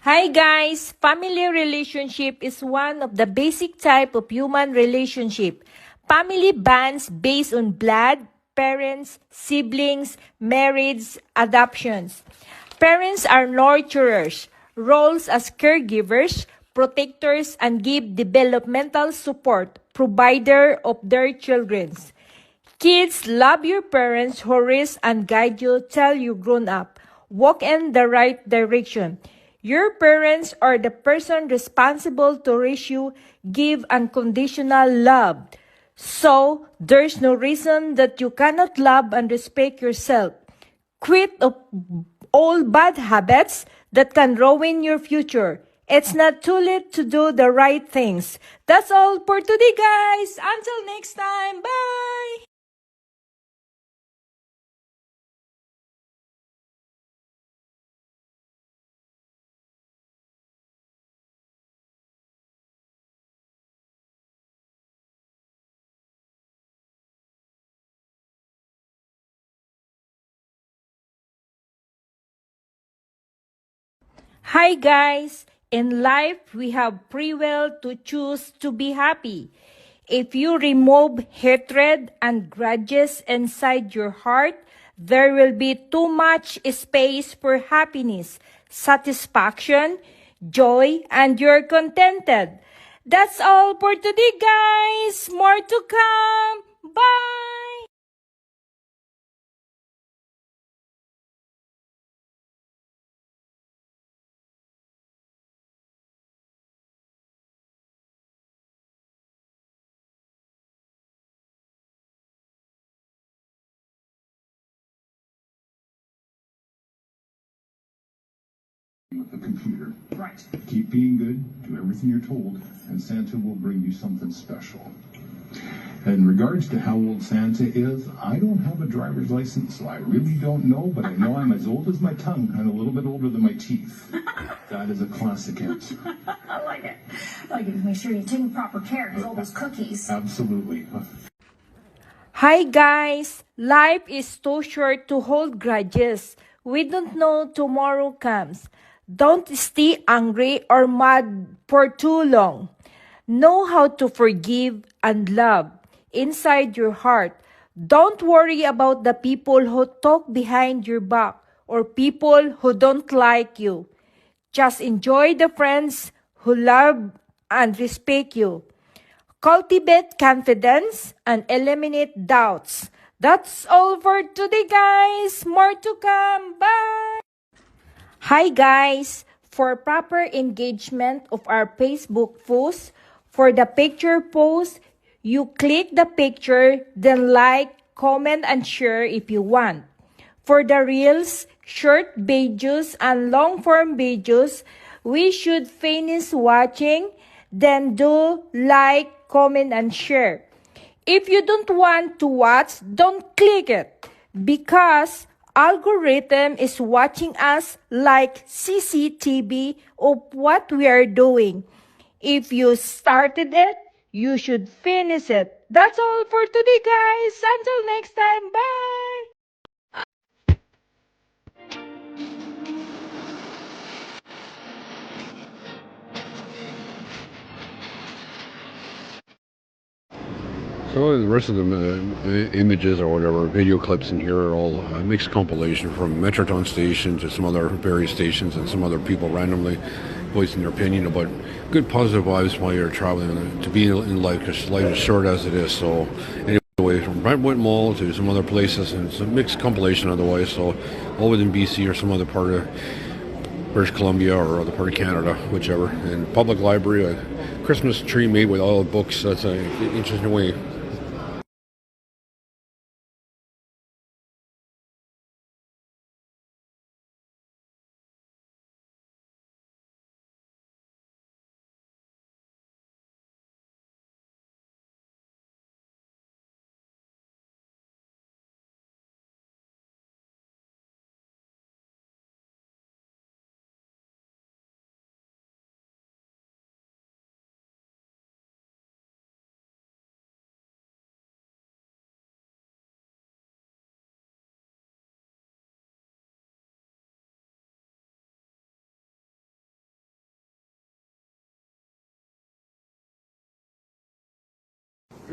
Hi guys! Family relationship is one of the basic type of human relationship. Family bonds based on blood, parents, siblings, marriage, adoptions. Parents are nurturers, roles as caregivers, protectors, and give developmental support, provider of their children's. Kids, love your parents who raise and guide you till you grown up. Walk in the right direction. Your parents are the person responsible to raise you, give unconditional love. So, there's no reason that you cannot love and respect yourself. Quit of all bad habits that can ruin your future. It's not too late to do the right things. That's all for today, guys. Until next time. Bye! Hi guys! In life, we have free will to choose to be happy. If you remove hatred and grudges inside your heart, there will be too much space for happiness, satisfaction, joy, and you're contented. That's all for today, guys! More to come! Bye! With the computer. Right. Keep being good, do everything you're told, and Santa will bring you something special. In regards to how old Santa is, I don't have a driver's license, so I really don't know, but I know I'm as old as my tongue and a little bit older than my teeth. That is a classic answer. I like it. I like it. Make sure you're taking proper care because all those cookies. Absolutely. Hi guys! Life is too short to hold grudges. We don't know tomorrow comes. Don't stay angry or mad for too long. Know how to forgive and love inside your heart. Don't worry about the people who talk behind your back or people who don't like you. Just enjoy the friends who love and respect you. Cultivate confidence and eliminate doubts. That's all for today, guys. More to come. Bye. Hi, guys. For proper engagement of our Facebook post, for the picture post, you click the picture, then like, comment, and share if you want. For the reels, short videos, and long-form videos, we should finish watching, then do like, comment, and share. If you don't want to watch, don't click it because algorithm is watching us like CCTV of what we are doing. If you started it, you should finish it. That's all for today, guys. Until next time, bye. So the rest of the images or whatever, video clips in here are all a mixed compilation from Metroton station to some other various stations and some other people randomly voicing their opinion about good positive vibes while you're traveling to be in life, because life is short as it is. So anyway, from Brentwood Mall to some other places, and it's a mixed compilation otherwise. So all within BC or some other part of British Columbia or other part of Canada, whichever. And public library, a Christmas tree made with all the books. That's an interesting way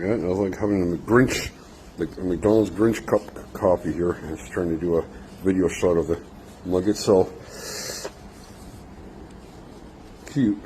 Yeah, I was like having the Grinch, the McDonald's Grinch cup coffee here. I was trying to do a video shot of the nuggets, so cute.